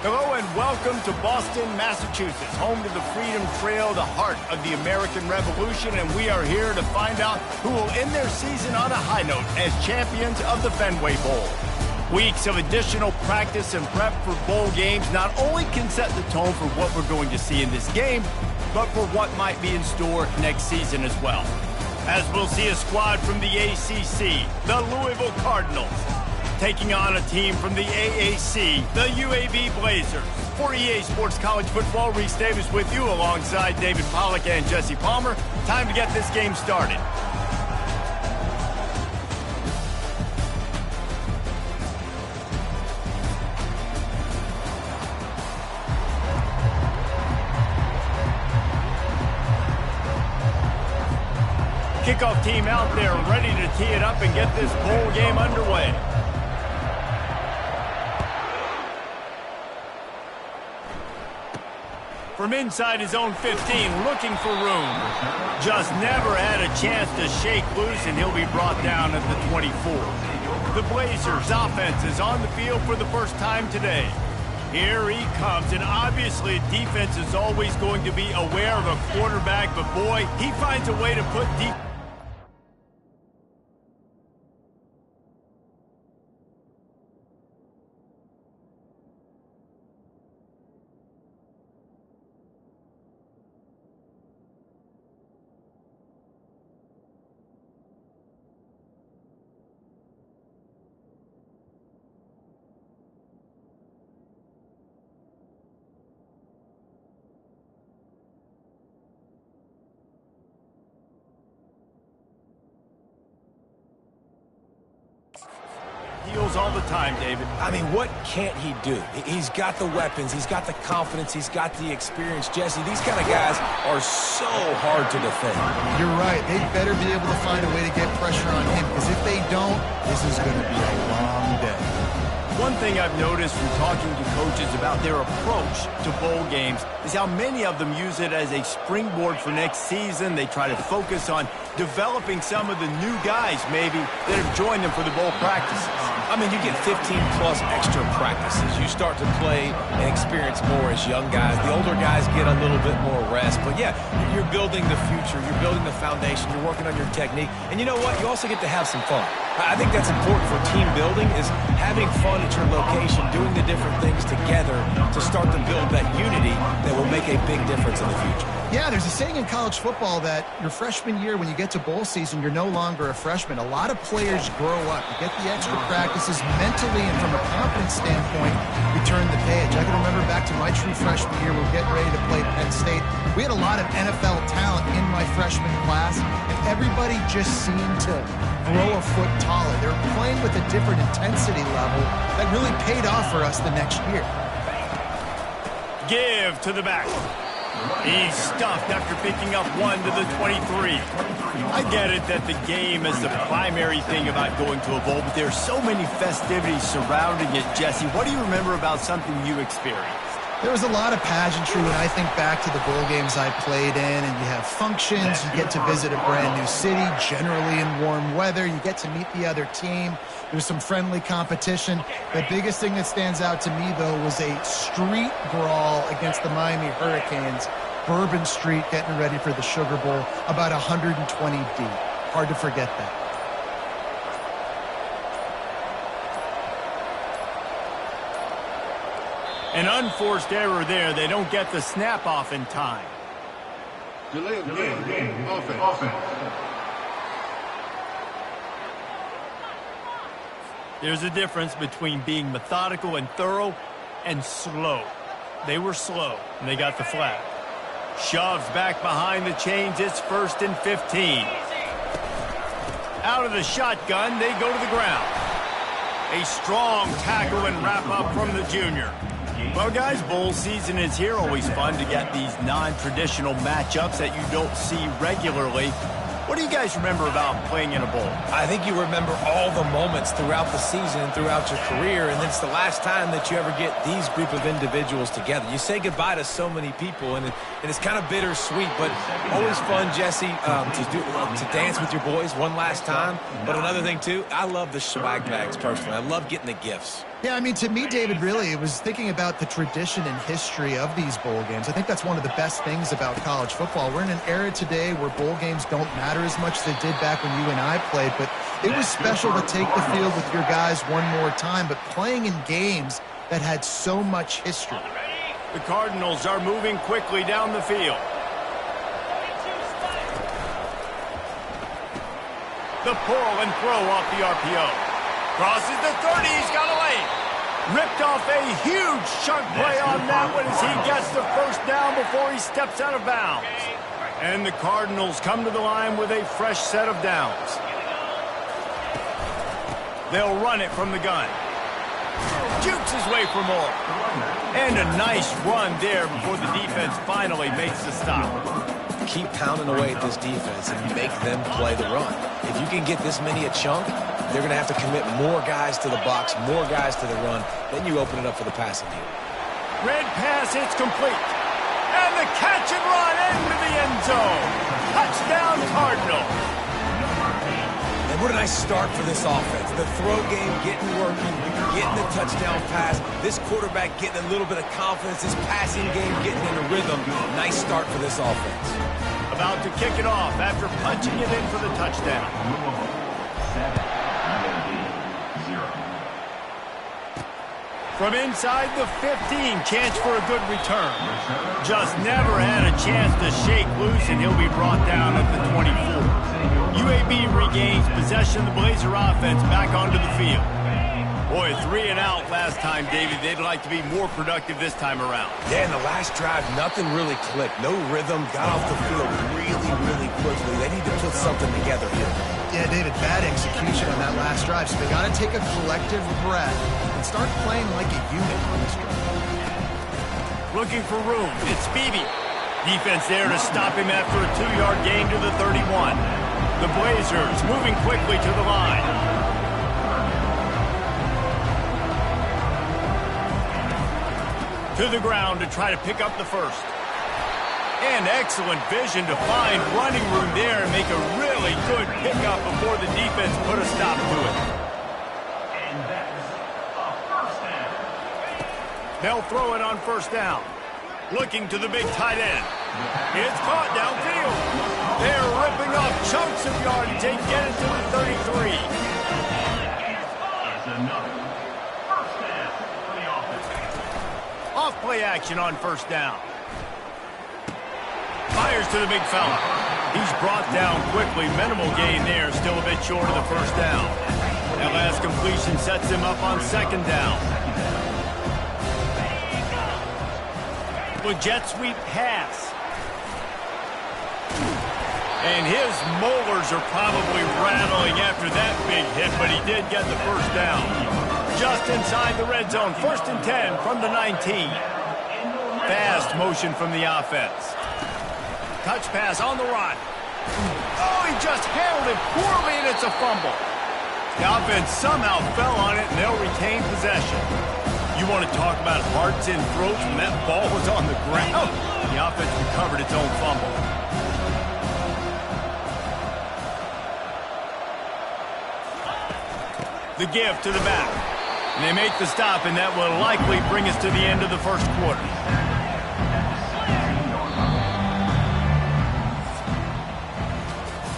Hello and welcome to Boston, Massachusetts, home to the Freedom Trail, the heart of the American Revolution, and we are here to find out who will end their season on a high note as champions of the Fenway Bowl. Weeks of additional practice and prep for bowl games not only can set the tone for what we're going to see in this game, but for what might be in store next season as well. As we'll see a squad from the ACC, the Louisville Cardinals, taking on a team from the AAC, the UAB Blazers. For EA Sports College Football, Reese Davis with you alongside David Pollack and Jesse Palmer. Time to get this game started. Kickoff team out there ready to tee it up and get this bowl game underway. From inside his own 15, looking for room. Just never had a chance to shake loose, and he'll be brought down at the 24. The Blazers' offense is on the field for the first time today. Here he comes, and obviously defense is always going to be aware of a quarterback, but boy, he finds a way to put deep. Heels all the time, David. I mean, what can't he do? He's got the weapons, he's got the confidence, he's got the experience. Jesse, these kind of guys are so hard to defend. You're right. They better be able to find a way to get pressure on him, because if they don't, this is going to be a long day. One thing I've noticed from talking to coaches about their approach to bowl games is how many of them use it as a springboard for next season. They try to focus on developing some of the new guys, maybe, that have joined them for the bowl practices. I mean, you get 15-plus extra practices. You start to play and experience more as young guys. The older guys get a little bit more rest. But, yeah, you're building the future. You're building the foundation. You're working on your technique. And you know what? You also get to have some fun. I think that's important for team building, is having fun at your location, doing the different things together to start to build that unity that will make a big difference in the future. Yeah, there's a saying in college football that your freshman year, when you get to bowl season, you're no longer a freshman. A lot of players grow up. You get the extra practices mentally, and from a confidence standpoint, we turn the page. I can remember back to my true freshman year, we were getting ready to play Penn State. We had a lot of NFL talent in my freshman class, and everybody just seemed to grow a foot taller. They were playing with a different intensity level that really paid off for us the next year. Give to the back. He's stuffed after picking up one to the 23. I get it that the game is the primary thing about going to a bowl, but there's so many festivities surrounding it. Jesse, what do you remember about something you experienced? There was a lot of pageantry when I think back to the bowl games I played in, and you have functions, you get to visit a brand new city, generally in warm weather, you get to meet the other team, there's some friendly competition. The biggest thing that stands out to me, though, was a street brawl against the Miami Hurricanes, Bourbon Street, getting ready for the Sugar Bowl, about 120 deep. Hard to forget that. An unforced error there. They don't get the snap off in time. Delay of game. Offense. There's a difference between being methodical and thorough and slow. They were slow, and they got the flag. Shoves back behind the chains. It's 1st and 15. Out of the shotgun, they go to the ground. A strong tackle and wrap up from the junior. Well, guys, bowl season is here. Always fun to get these non-traditional matchups that you don't see regularly. What do you guys remember about playing in a bowl? I think you remember all the moments throughout the season, throughout your career, and it's the last time that you ever get these group of individuals together. You say goodbye to so many people, and it's kind of bittersweet, but always fun, Jesse, to dance with your boys one last time. But another thing, too, I love the swag bags, personally. I love getting the gifts. Yeah, I mean, to me, David, really, it was thinking about the tradition and history of these bowl games. I think that's one of the best things about college football. We're in an era today where bowl games don't matter as much as they did back when you and I played, but it was special to take the field with your guys one more time, but playing in games that had so much history. The Cardinals are moving quickly down the field. The pull and throw off the RPO. Crosses the 30, he's got a lane. Ripped off a huge chunk play on that one as he gets the first down before he steps out of bounds. And the Cardinals come to the line with a fresh set of downs. They'll run it from the gun. Jukes his way for more. And a nice run there before the defense finally makes the stop. Keep pounding away at this defense and make them play the run. If you can get this many a chunk, they're going to have to commit more guys to the box, more guys to the run. Then you open it up for the passing game. Red pass, it's complete. And the catch and run into the end zone. Touchdown, Cardinal. And what a nice start for this offense. The throw game getting working, getting the touchdown pass. This quarterback getting a little bit of confidence. This passing game getting into rhythm. Nice start for this offense. About to kick it off after punching it in for the touchdown. From inside the 15, chance for a good return. Just never had a chance to shake loose, and he'll be brought down at the 24. UAB regains possession of the Blazer offense back onto the field. Boy, 3 and out last time, David. They'd like to be more productive this time around. Yeah, in the last drive, nothing really clicked. No rhythm, got off the field really quickly. They need to put something together here. Yeah, David, bad execution on that last drive, so they got to take a collective breath and start playing like a unit on this drive. Looking for room, it's Beebe. Defense there to stop him after a 2-yard gain to the 31. The Blazers moving quickly to the line. To the ground to try to pick up the first. And excellent vision to find running room there and make a really good pickup before the defense put a stop to it. And that's a first down. They'll throw it on first down. Looking to the big tight end. It's caught downfield. They're ripping off chunks of yardage and get it to the 33. It's another first down for the offense. Off play action on first down. Fires to the big fella. He's brought down quickly. Minimal gain there. Still a bit short of the first down. That last completion sets him up on second down. With jet sweep pass. And his molars are probably rattling after that big hit, but he did get the first down. Just inside the red zone. 1st and 10 from the 19. Fast motion from the offense. Touch pass on the run. Oh, he just handled it poorly, and it's a fumble. The offense somehow fell on it, and they'll retain possession. You want to talk about hearts and throats when that ball was on the ground? The offense recovered its own fumble. The give to the back. And they make the stop, and that will likely bring us to the end of the first quarter.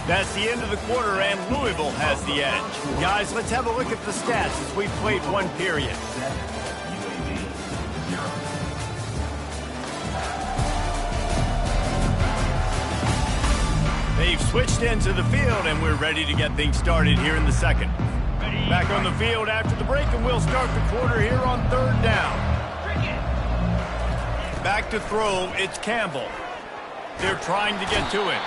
That's the end of the quarter, and Louisville has the edge. Guys, let's have a look at the stats as we've played one period. They've switched into the field, and we're ready to get things started here in the second. Back on the field after the break, and we'll start the quarter here on 3rd down. Back to throw, it's Campbell. They're trying to get to him.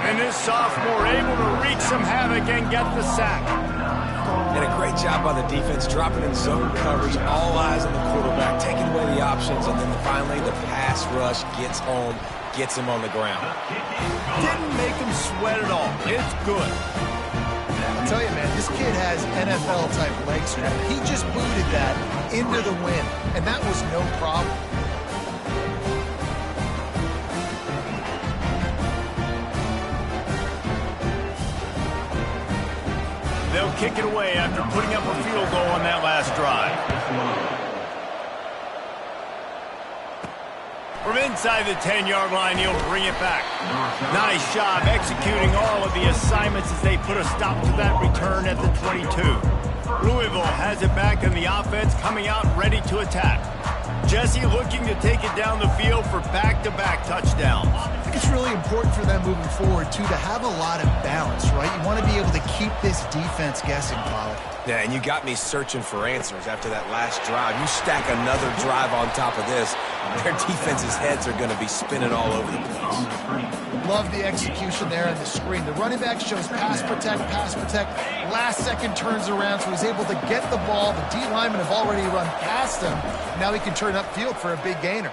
And this sophomore able to wreak some havoc and get the sack. And a great job by the defense, dropping in zone coverage, all eyes on the quarterback, taking away the options, and then finally the pass rush gets home, gets him on the ground. Didn't make him sweat at all. It's good. I'll tell you, man, this kid has NFL-type leg strength. He just booted that into the wind, and that was no problem. They'll they'll kick it away after putting up a field goal on that last drive. From inside the 10-yard line, he'll bring it back. Nice job executing all of the assignments as they put a stop to that return at the 22. Louisville has it back in the offense, coming out ready to attack. Jesse looking to take it down the field for back-to-back touchdowns. I think it's really important for them moving forward, too, to have a lot of balance, right? You want to be able to keep this defense guessing, Pollock. Yeah, and you got me searching for answers after that last drive. You stack another drive on top of this, their defense's heads are going to be spinning all over the place. Love the execution there on the screen. The running back shows pass protect, last second turns around, so he's able to get the ball. The D linemen have already run past him. Now he can turn upfield for a big gainer.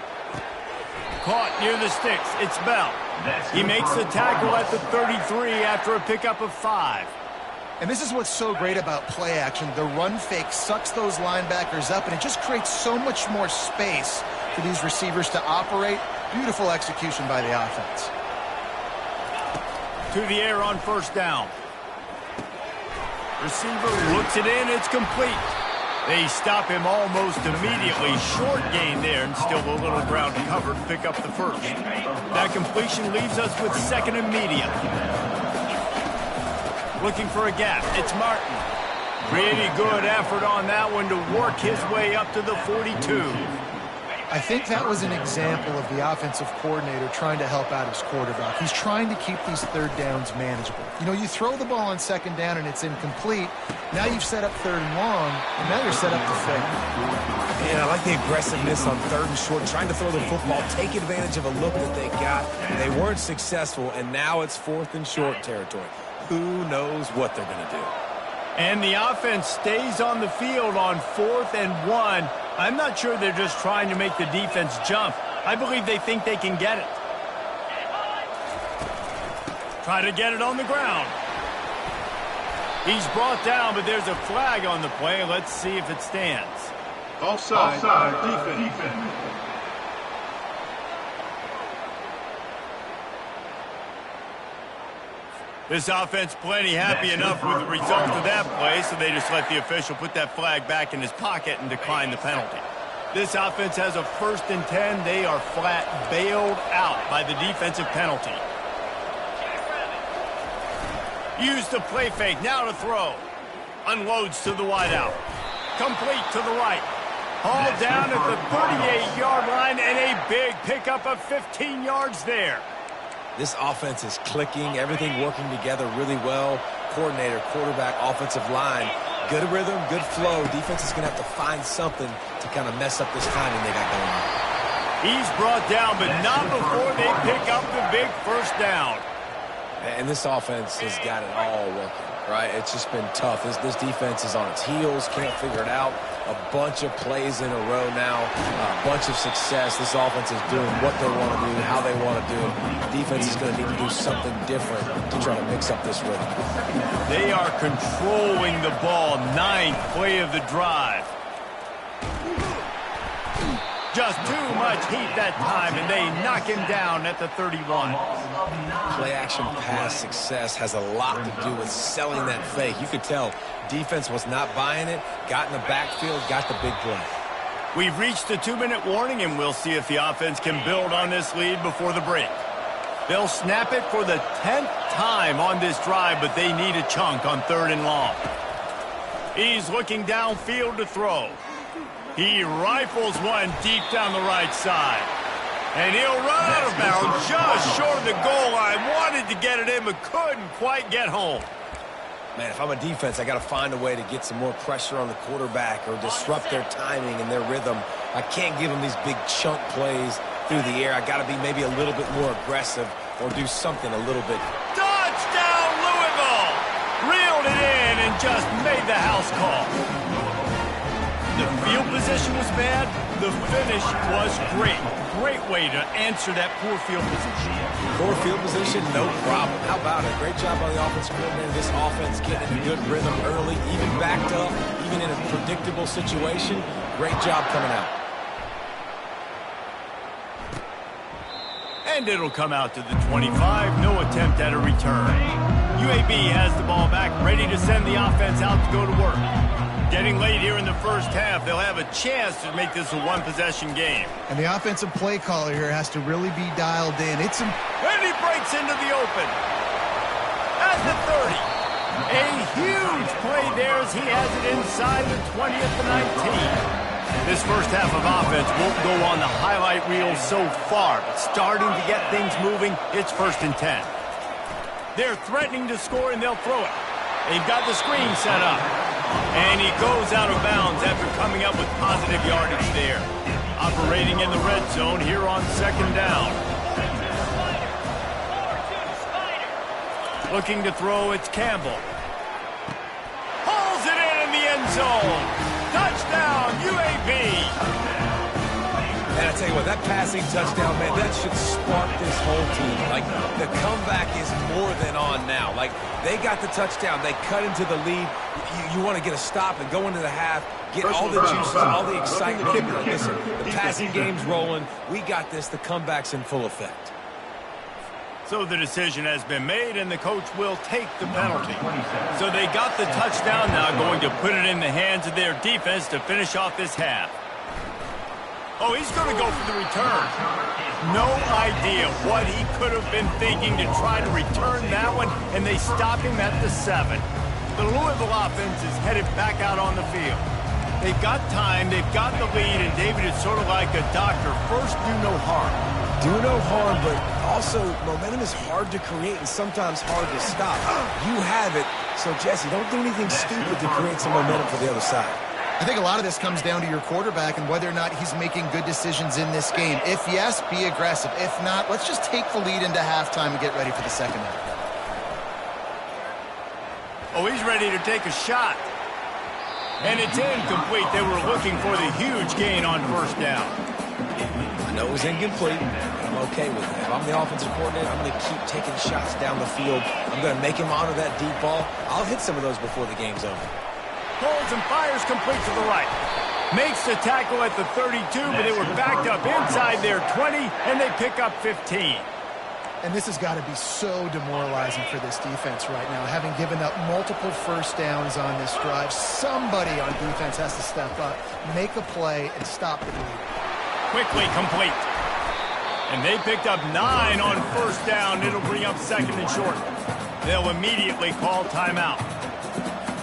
Caught near the sticks. It's Bell. He makes the tackle at the 33 after a pickup of 5. And this is what's so great about play action. The run fake sucks those linebackers up, and it just creates so much more space for these receivers to operate. Beautiful execution by the offense. To the air on first down. Receiver looks it in. It's complete. They stop him almost immediately. Short gain there, and still a little ground covered. Pick up the first. That completion leaves us with second and medium. Looking for a gap. It's Martin. Pretty good effort on that one to work his way up to the 42. I think that was an example of the offensive coordinator trying to help out his quarterback. He's trying to keep these third downs manageable. You know, you throw the ball on second down and it's incomplete. Now you've set up third and long, and now you're set up to fail. Man, I like the aggressiveness on third and short, trying to throw the football, take advantage of a look that they got. They weren't successful, and now it's fourth and short territory. Who knows what they're going to do? And the offense stays on the field on 4th and 1. I'm not sure they're just trying to make the defense jump. I believe they think they can get it. Try to get it on the ground. He's brought down, but there's a flag on the play. Let's see if it stands. Offside, defense. This offense plenty happy enough with the result of that play, so they just let the official put that flag back in his pocket and decline the penalty. This offense has a 1st and 10. They are flat bailed out by the defensive penalty. Use the play fake, now to throw. Unloads to the wideout. Complete to the right. Hauled down at the 38-yard line, and a big pickup of 15 yards there. This offense is clicking, everything working together really well. Coordinator, quarterback, offensive line. Good rhythm, good flow. Defense is going to have to find something to kind of mess up this timing they got going on. He's brought down, but not before they pick up the big first down. And this offense has got it all working, right? It's just been tough. This defense is on its heels, can't figure it out. A bunch of plays in a row now, a bunch of success. This offense is doing what they want to do, how they want to do it. Defense is going to need to do something different to try to mix up this rhythm. They are controlling the ball. 9th play of the drive. Just too much heat that time, and they knock him down at the 31. Play-action pass success has a lot to do with selling that fake. You could tell defense was not buying it, got in the backfield, got the big play. We've reached the 2-minute warning, and we'll see if the offense can build on this lead before the break. They'll snap it for the 10th time on this drive, but they need a chunk on 3rd and long. He's looking downfield to throw. He rifles one deep down the right side. And he'll run out of bounds just short of the goal line. Wanted to get it in, but couldn't quite get home. Man, if I'm a defense, I got to find a way to get some more pressure on the quarterback or disrupt their timing and their rhythm. I can't give them these big chunk plays through the air. I got to be maybe a little bit more aggressive or do something a little bit. Touchdown, Louisville! Reeled it in and just made the house call. The field position was bad. The finish was great. Great way to answer that poor field position. Poor field position, no problem. How about it? Great job by the offensive coordinator. This offense getting in a good rhythm early, even backed up, even in a predictable situation. Great job coming out. And it'll come out to the 25. No attempt at a return. UAB has the ball back, ready to send the offense out to go to work. Getting late here in the first half, they'll have a chance to make this a one-possession game. And the offensive play caller here has to really be dialed in. And he breaks into the open. At the 30. A huge play there as he has it inside the 20 at the 19. This first half of offense won't go on the highlight reel so far, but starting to get things moving, it's 1st and 10. They're threatening to score, and they'll throw it. They've got the screen set up. And he goes out of bounds after coming up with positive yardage there. Operating in the red zone here on 2nd down. Looking to throw, it's Campbell. Pulls it in the end zone. Touchdown, UAB. And I tell you what, that passing touchdown, man, that should spark this whole team. Like, the comeback is more than on now. Like, they got the touchdown. They cut into the lead. You want to get a stop and go into the half, get all the juices, all the excitement. Like, listen, the passing game's rolling. We got this. The comeback's in full effect. So the decision has been made, and the coach will take the penalty. So they got the touchdown now, going to put it in the hands of their defense to finish off this half. Oh, he's going to go for the return. No idea what he could have been thinking to try to return that one, and they stop him at the 7. The Louisville offense is headed back out on the field. They've got time, they've got the lead, and David is sort of like a doctor. First, do no harm. Do no harm, but also momentum is hard to create and sometimes hard to stop. You have it, so Jesse, don't do anything stupid to create some momentum for the other side. I think a lot of this comes down to your quarterback and whether or not he's making good decisions in this game. If yes, be aggressive. If not, let's just take the lead into halftime and get ready for the second half. Oh, he's ready to take a shot. And it's incomplete. They were looking for the huge gain on 1st down. I know it was incomplete, but I'm okay with that. If I'm the offensive coordinator, I'm going to keep taking shots down the field. I'm going to make him honor that deep ball. I'll hit some of those before the game's over. Holds and fires complete to the right. Makes the tackle at the 32, but they were backed up inside their 20, and they pick up 15. And this has got to be so demoralizing for this defense right now, having given up multiple 1st downs on this drive. Somebody on defense has to step up, make a play, and stop the lead. Quickly complete. And they picked up 9 on 1st down. It'll bring up 2nd and short. They'll immediately call timeout.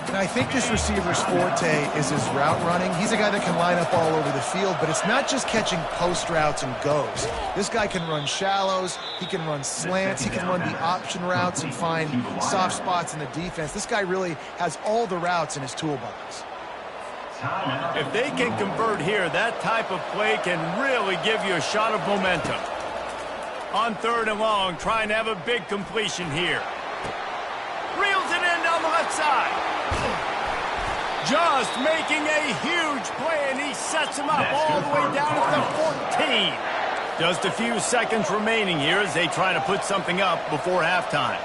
And I think this receiver's forte is his route running. He's a guy that can line up all over the field, but it's not just catching post routes and goes. This guy can run shallows, he can run slants, he can run the option routes and find soft spots in the defense. This guy really has all the routes in his toolbox. If they can convert here, that type of play can really give you a shot of momentum. On 3rd and long, trying to have a big completion here. Reels it in down the left side. Just making a huge play, and he sets him up all the way down at the 14. Just a few seconds remaining here as they try to put something up before halftime.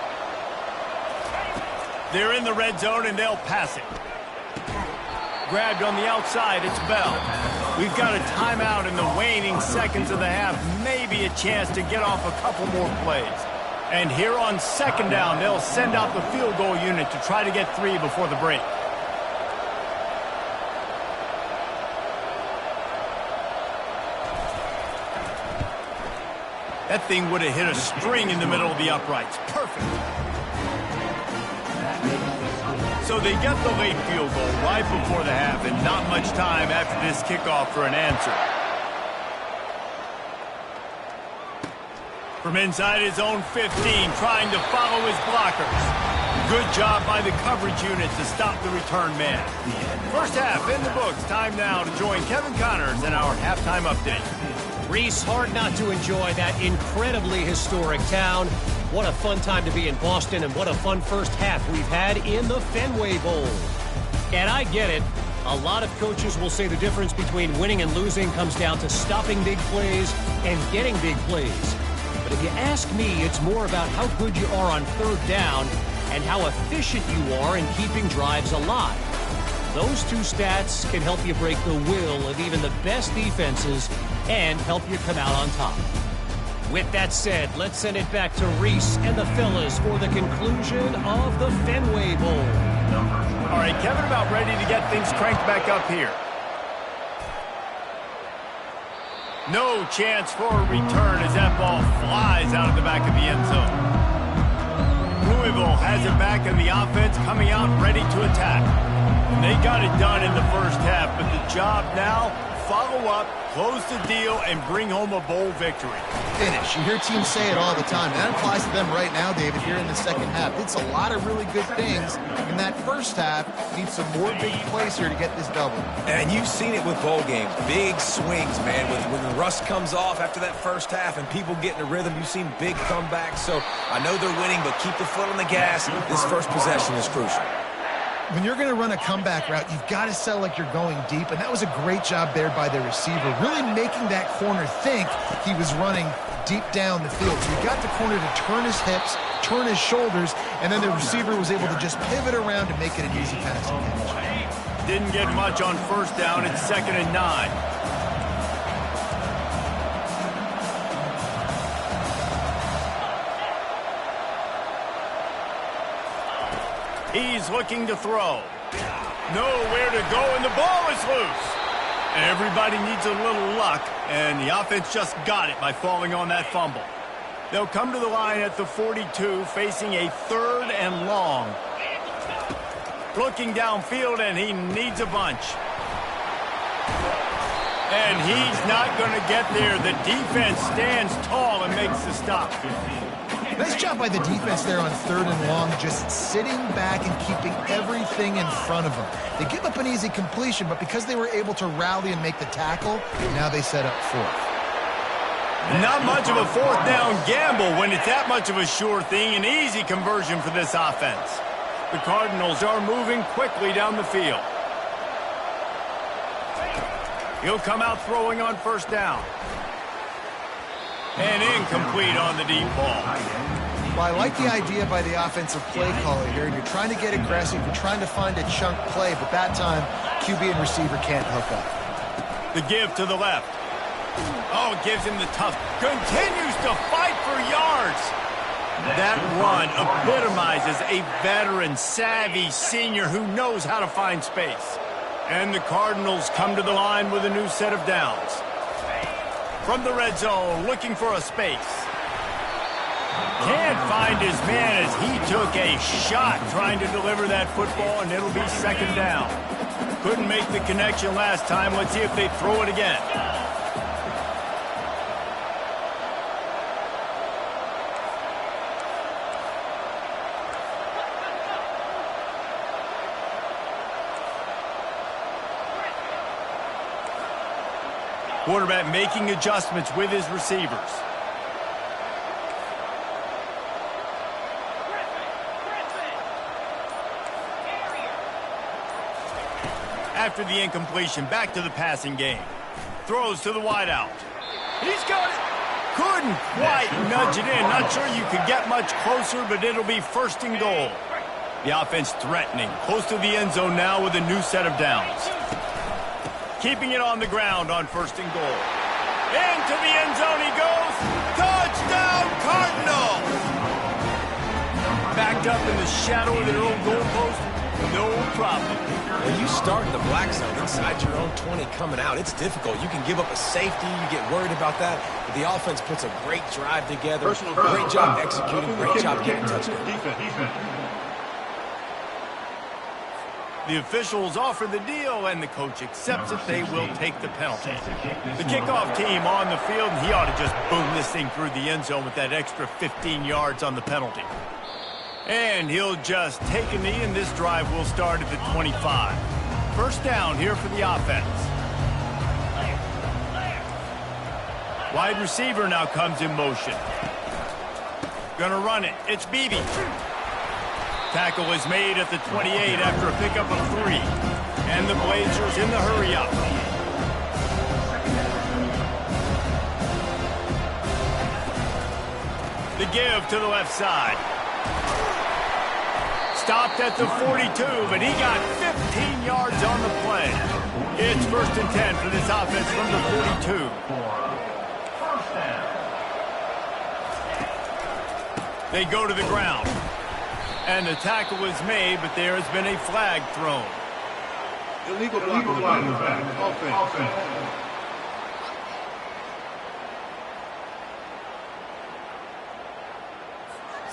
They're in the red zone, and they'll pass it. Grabbed on the outside, it's Bell. We've got a timeout in the waning seconds of the half. Maybe a chance to get off a couple more plays. And here on 2nd down, they'll send out the field goal unit to try to get 3 before the break. That thing would have hit a string in the middle of the uprights. Perfect. So they get the late field goal right before the half, and not much time after this kickoff for an answer. From inside his own 15, trying to follow his blockers. Good job by the coverage unit to stop the return man. First half in the books. Time now to join Kevin Connors in our halftime update. Reese, hard not to enjoy that incredibly historic town. What a fun time to be in Boston, and what a fun first half we've had in the Fenway Bowl. And I get it. A lot of coaches will say the difference between winning and losing comes down to stopping big plays and getting big plays. But if you ask me, it's more about how good you are on 3rd down and how efficient you are in keeping drives alive. Those two stats can help you break the will of even the best defenses and help you come out on top. With that said, let's send it back to Reese and the fellas for the conclusion of the Fenway Bowl. All right, Kevin, about ready to get things cranked back up here. No chance for a return as that ball flies out of the back of the end zone. Louisville has it back, and the offense coming out ready to attack. And they got it done in the first half, but the job now, follow up, close the deal, and bring home a bowl victory. Finish. You hear teams say it all the time. That applies to them right now, David, here in the second half. It's a lot of really good things in that first half. Need some more big plays here to get this double. And you've seen it with bowl games. Big swings, man. When the rust comes off after that first half and people get in a rhythm, you've seen big comebacks. So I know they're winning, but keep the foot on the gas. This first possession is crucial. When you're going to run a comeback route, you've got to sell like you're going deep, and that was a great job there by the receiver, really making that corner think he was running deep down the field. So he got the corner to turn his hips, turn his shoulders, and then the receiver was able to just pivot around and make it an easy passing catch. Didn't get much on first down. It's 2nd and 9. He's looking to throw. Nowhere to go, and the ball is loose. And everybody needs a little luck, and the offense just got it by falling on that fumble. They'll come to the line at the 42, facing a 3rd and long. Looking downfield, and he needs a bunch. And he's not going to get there. The defense stands tall and makes the stop. Nice job by the defense there on 3rd and long, just sitting back and keeping everything in front of them. They give up an easy completion, but because they were able to rally and make the tackle, now they set up 4th. Not much of a 4th down gamble when it's that much of a sure thing. An easy conversion for this offense. The Cardinals are moving quickly down the field. He'll come out throwing on 1st down. And incomplete on the deep ball. Well, I like the idea by the offensive play caller here. You're trying to get aggressive. You're trying to find a chunk play, but that time, QB and receiver can't hook up. The give to the left. Oh, gives him the tough. Continues to fight for yards. That run epitomizes a veteran, savvy senior who knows how to find space. And the Cardinals come to the line with a new set of downs. From the red zone, looking for a space. Can't find his man as he took a shot trying to deliver that football, and it'll be 2nd down. Couldn't make the connection last time. Let's see if they throw it again. Quarterback making adjustments with his receivers. After the incompletion, back to the passing game. Throws to the wideout. He's got it. Couldn't quite nudge it in. Not sure you could get much closer, but it'll be 1st and goal. The offense threatening. Close to the end zone now with a new set of downs. Keeping it on the ground on 1st and goal. Into the end zone he goes. Touchdown, Cardinals! Backed up in the shadow of their own goalpost. No problem. When you start in the black zone inside your own 20 coming out, it's difficult. You can give up a safety. You get worried about that. But the offense puts a great drive together. Great job executing. Great job getting touchdown. The officials offer the deal, and the coach accepts it. They will take the penalty. The kickoff team on the field, and he ought to just boom this thing through the end zone with that extra 15 yards on the penalty. And he'll just take a knee, and this drive will start at the 25. 1st down here for the offense. Wide receiver now comes in motion. Gonna run it. It's Beebe. Tackle is made at the 28 after a pickup of 3. And the Blazers in the hurry-up. The give to the left side. Stopped at the 42, but he got 15 yards on the play. It's 1st and 10 for this offense from the 42. They go to the ground. And the tackle is made, but there has been a flag thrown. Illegal block on the back. Offense.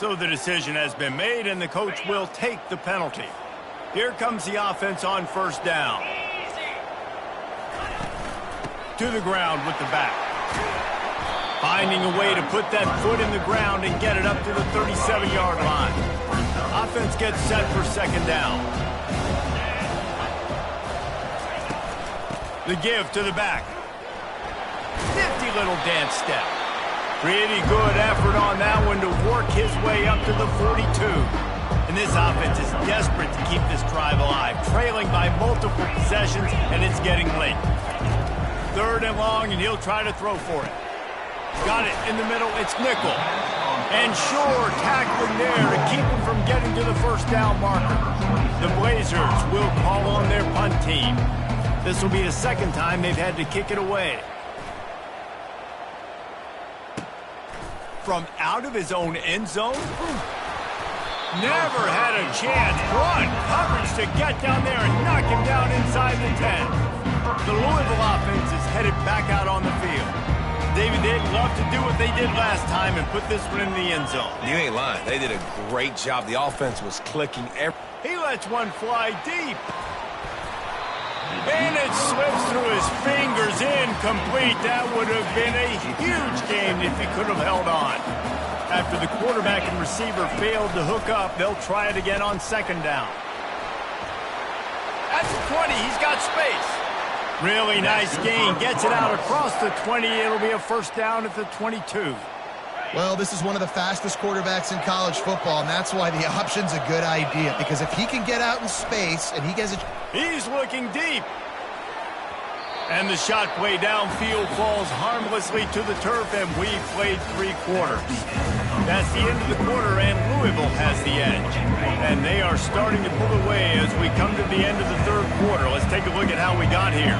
So the decision has been made, and the coach will take the penalty. Here comes the offense on first down. To the ground with the back. Finding a way to put that foot in the ground and get it up to the 37-yard line. Offense gets set for second down. The give to the back. Nifty little dance step. Pretty good effort on that one to work his way up to the 42. And this offense is desperate to keep this drive alive, trailing by multiple possessions, and it's getting late. Third and long, and he'll try to throw for it. Got it in the middle. It's nickel. And sure, tackling there to keep him from getting to the first down marker. The Blazers will call on their punt team. This will be the second time they've had to kick it away. From out of his own end zone? Never had a chance. Run. Coverage to get down there and knock him down inside the 10. The Louisville offense is headed back out on the field. David, they'd love to do what they did last time and put this one in the end zone. You ain't lying. They did a great job. The offense was clicking. He lets one fly deep. And it slips through his fingers, incomplete. That would have been a huge game if he could have held on. After the quarterback and receiver failed to hook up, they'll try it again on second down. At the 20, he's got space. Really nice gain. Gets it out across the 20. It'll be a first down at the 22. Well, this is one of the fastest quarterbacks in college football, and that's why the option's a good idea. Because if he can get out in space and he gets a... He's looking deep. And the shot play downfield falls harmlessly to the turf, and we've played 3 quarters. That's the end of the quarter, and Louisville has the edge. And they are starting to pull away as we come to the end of the third quarter. Let's take a look at how we got here.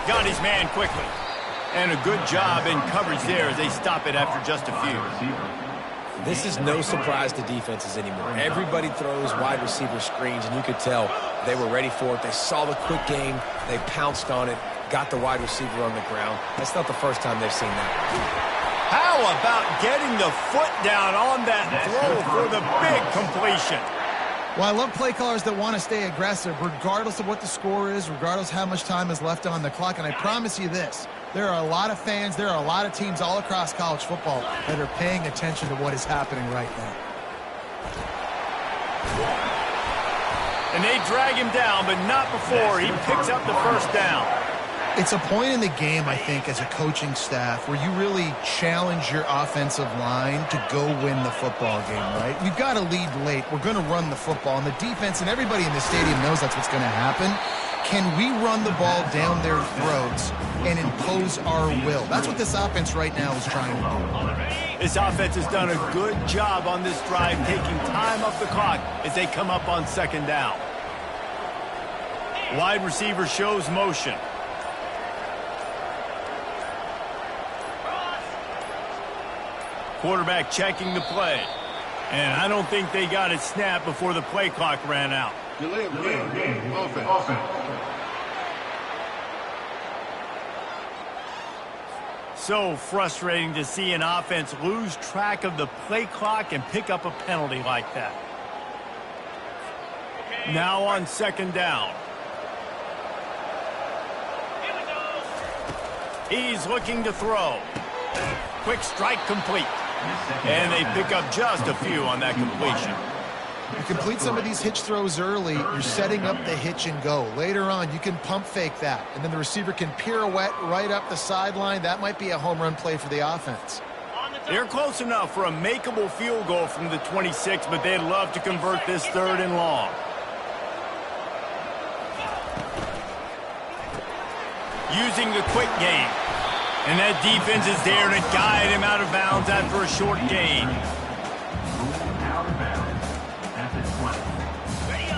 Got his man quickly. And a good job in coverage there as they stop it after just a few. This is no surprise to defenses anymore. Everybody throws wide receiver screens, and you could tell they were ready for it. They saw the quick game. They pounced on it, got the wide receiver on the ground. That's not the first time they've seen that. How about getting the foot down on that throw for the big completion? Well, I love play callers that want to stay aggressive regardless of what the score is, regardless how much time is left on the clock. And I promise you this, there are a lot of fans, there are a lot of teams all across college football that are paying attention to what is happening right now. And they drag him down, but not before he picks up the first down. It's a point in the game, I think, as a coaching staff where you really challenge your offensive line to go win the football game, right? We've got to lead late. We're going to run the football. And the defense and everybody in the stadium knows that's what's going to happen. Can we run the ball down their throats and impose our will? That's what this offense right now is trying to do. This offense has done a good job on this drive, taking time off the clock as they come up on second down. Wide receiver shows motion. Quarterback checking the play. And I don't think they got it snapped before the play clock ran out. Delay of game. Offense. So frustrating to see an offense lose track of the play clock and pick up a penalty like that. Now on second down. He's looking to throw. Quick strike complete. And they pick up just a few on that completion. You complete some of these hitch throws early, you're setting up the hitch and go. Later on, you can pump fake that, and then the receiver can pirouette right up the sideline. That might be a home run play for the offense. They're close enough for a makeable field goal from the 26, but they'd love to convert this third and long. Using the quick game. And that defense is there to guide him out of bounds after a short gain.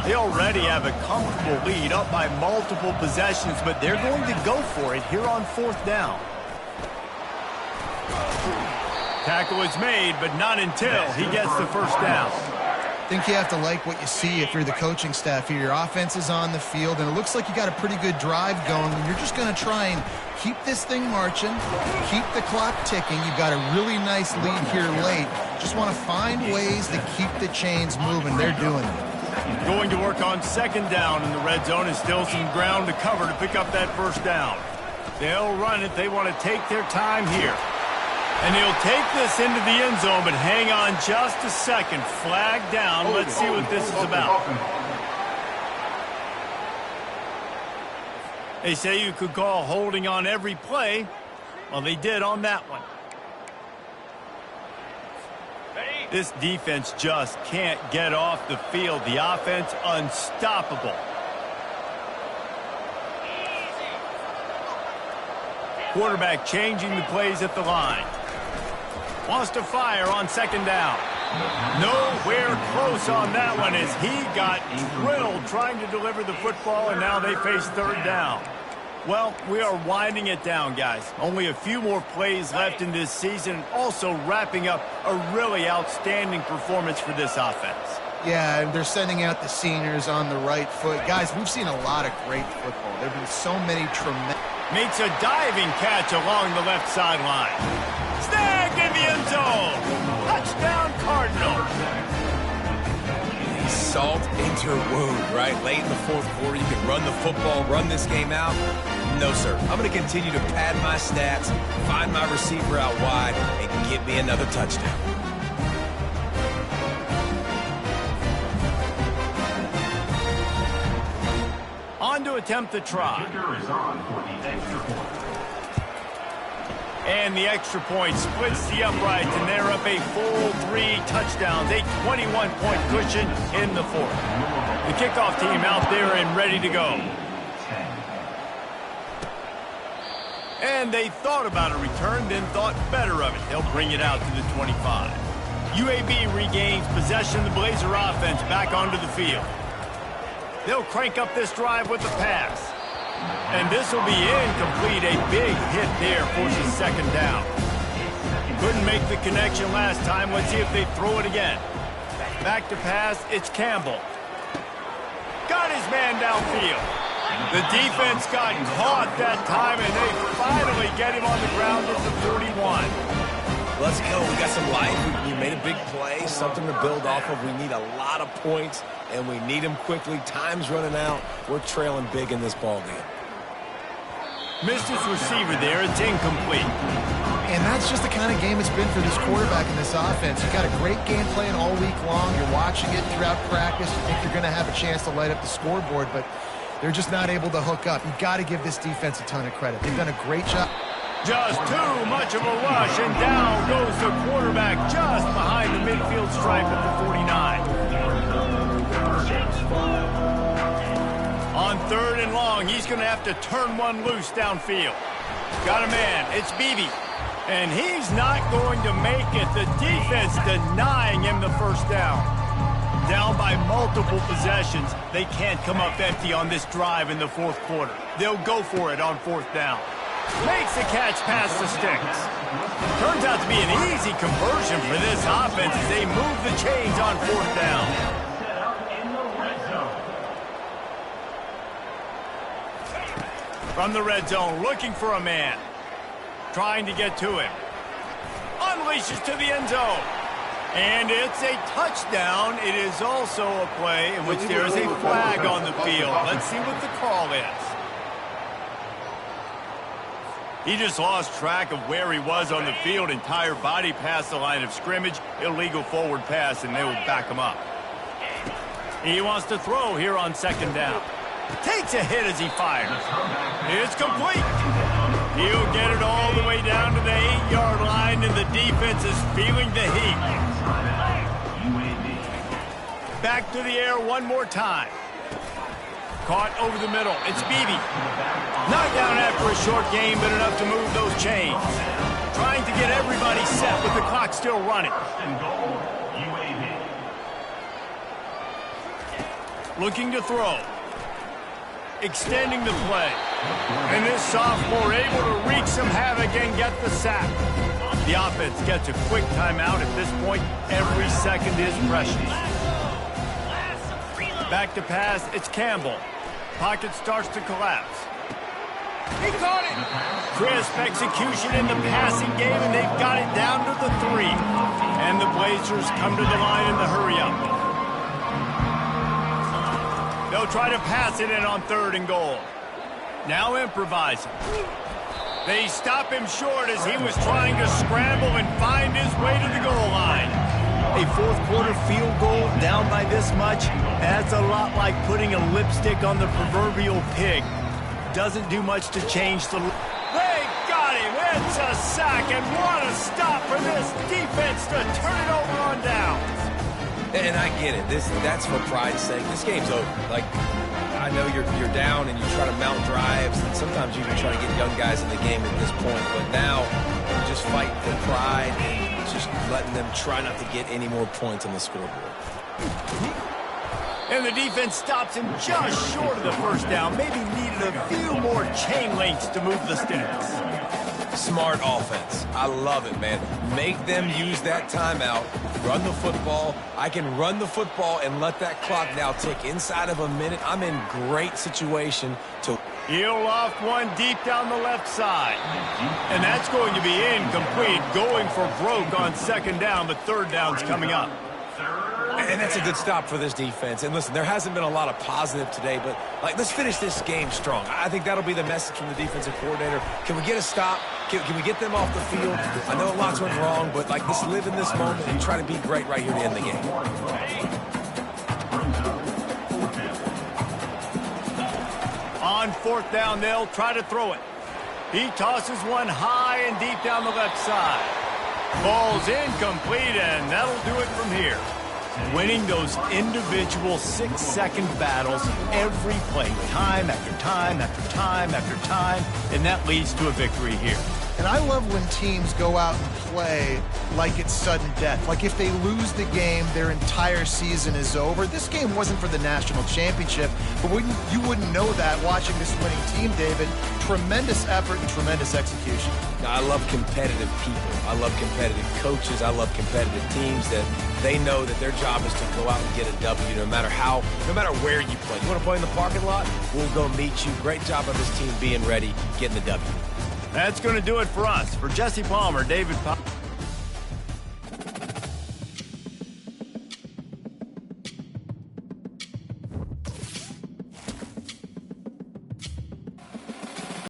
They already have a comfortable lead, up by multiple possessions, but they're going to go for it here on 4th down. Tackle is made, but not until he gets the first down. I think you have to like what you see if you're the coaching staff here. Your offense is on the field, and it looks like you got a pretty good drive going. And you're just going to try and keep this thing marching, keep the clock ticking. You've got a really nice lead here late. Just want to find ways to keep the chains moving. They're doing it. Going to work on 2nd down in the red zone, and still some ground to cover to pick up that first down. They'll run it. They want to take their time here. And he'll take this into the end zone, but hang on just a second. Flag down. Let's see what this is about. They say you could call holding on every play. Well, they did on that one. This defense just can't get off the field. The offense unstoppable. Quarterback changing the plays at the line. Wants to fire on 2nd down. Nowhere close on that one as he got drilled trying to deliver the football, and now they face 3rd down. Well, we are winding it down, guys. Only a few more plays left in this season, also wrapping up a really outstanding performance for this offense. Yeah, they're sending out the seniors on the right foot. Guys, we've seen a lot of great football. There have been so many tremendous... Makes a diving catch along the left sideline. Snagged in the end zone. Touchdown, Cardinals. Salt into her wound, right? Late in the 4th quarter, you can run the football, run this game out. No, sir. I'm going to continue to pad my stats, find my receiver out wide, and get me another touchdown. On to attempt the try. And the extra point splits the uprights, and they're up a full 3 touchdowns, a 21-point cushion in the 4th. The kickoff team out there and ready to go. And they thought about a return, then thought better of it. They'll bring it out to the 25. UAB regains possession of the Blazer offense back onto the field. They'll crank up this drive with the pass. And this will be incomplete. A big hit there forces 2nd down. Couldn't make the connection last time. Let's see if they throw it again. Back to pass. It's Campbell. Got his man downfield. The defense got caught that time, and they finally get him on the ground at the 41. Let's go. We got some life. We made a big play, something to build off of. We need a lot of points, and we need them quickly. Time's running out. We're trailing big in this ball game. Missed his receiver there. It's incomplete. And that's just the kind of game it's been for this quarterback in this offense. You've got a great game plan all week long. You're watching it throughout practice. You think you're going to have a chance to light up the scoreboard, but they're just not able to hook up. You've got to give this defense a ton of credit. They've done a great job. Just too much of a rush, and down goes the quarterback just behind the midfield stripe at the 49. On 3rd and long, he's going to have to turn one loose downfield. Got a man. It's Beebe. And he's not going to make it. The defense denying him the first down. Down by multiple possessions. They can't come up empty on this drive in the 4th quarter. They'll go for it on 4th down. Makes the catch past the sticks. Turns out to be an easy conversion for this offense as they move the chains on 4th down. From the red zone, looking for a man. Trying to get to him. Unleashes to the end zone. And it's a touchdown. It is also a play in which there is a flag on the field. Let's see what the call is. He just lost track of where he was on the field. Entire body past the line of scrimmage. Illegal forward pass, and they will back him up. He wants to throw here on 2nd down. Takes a hit as he fires. It's complete. He'll get it all the way down to the 8-yard line, and the defense is feeling the heat. Back to the air one more time. Caught over the middle. It's Beebe. Knocked down after a short game, but enough to move those chains. Trying to get everybody set with the clock still running. Looking to throw. Extending the play. And this sophomore able to wreak some havoc and get the sack. The offense gets a quick timeout. At this point, every second is precious. Back to pass, it's Campbell. Pocket starts to collapse. He caught it! Crisp execution in the passing game, and they've got it down to the 3. And the Blazers come to the line in the hurry-up. They'll try to pass it in on 3rd and goal. Now improvising. They stop him short as he was trying to scramble and find his way to the goal line. A fourth-quarter field goal down by this much, that's a lot like putting a lipstick on the proverbial pig. Doesn't do much to change the... They got him! It's a sack, and what a stop for this defense to turn it over on downs. And I get it. That's for pride's sake. This game's over. Like, I know you're down and you try to mount drives, and sometimes you even try to get young guys in the game at this point. But now you're just fighting for pride and just letting them try not to get any more points on the scoreboard. And the defense stops him just short of the first down. Maybe needed a few more chain links to move the sticks. Smart offense. I love it, man. Make them use that timeout. Run the football. I can run the football and let that clock now tick inside of a minute. I'm in great situation to... He'll off one deep down the left side. And that's going to be incomplete. Going for broke on 2nd down, but 3rd down's coming up. And that's a good stop for this defense. And listen, there hasn't been a lot of positive today, but let's finish this game strong. I think that'll be the message from the defensive coordinator. Can we get a stop? Can we get them off the field? I know lots went wrong, but let's live in this moment and try to be great right here to end the game. On 4th down, they'll try to throw it. He tosses one high and deep down the left side. Ball's incomplete, and that'll do it from here. Winning those individual 6-second battles every play, time after time after time after time, and that leads to a victory here. And I love when teams go out and play like it's sudden death. Like if they lose the game, their entire season is over. This game wasn't for the national championship, but you wouldn't know that watching this winning team, David. Tremendous effort and tremendous execution. I love competitive people. I love competitive coaches. I love competitive teams that they know that their job is to go out and get a W no matter where you play. You want to play in the parking lot? We'll go meet you. Great job of this team being ready, getting the W. That's going to do it for us. For Jesse Palmer, David Pop.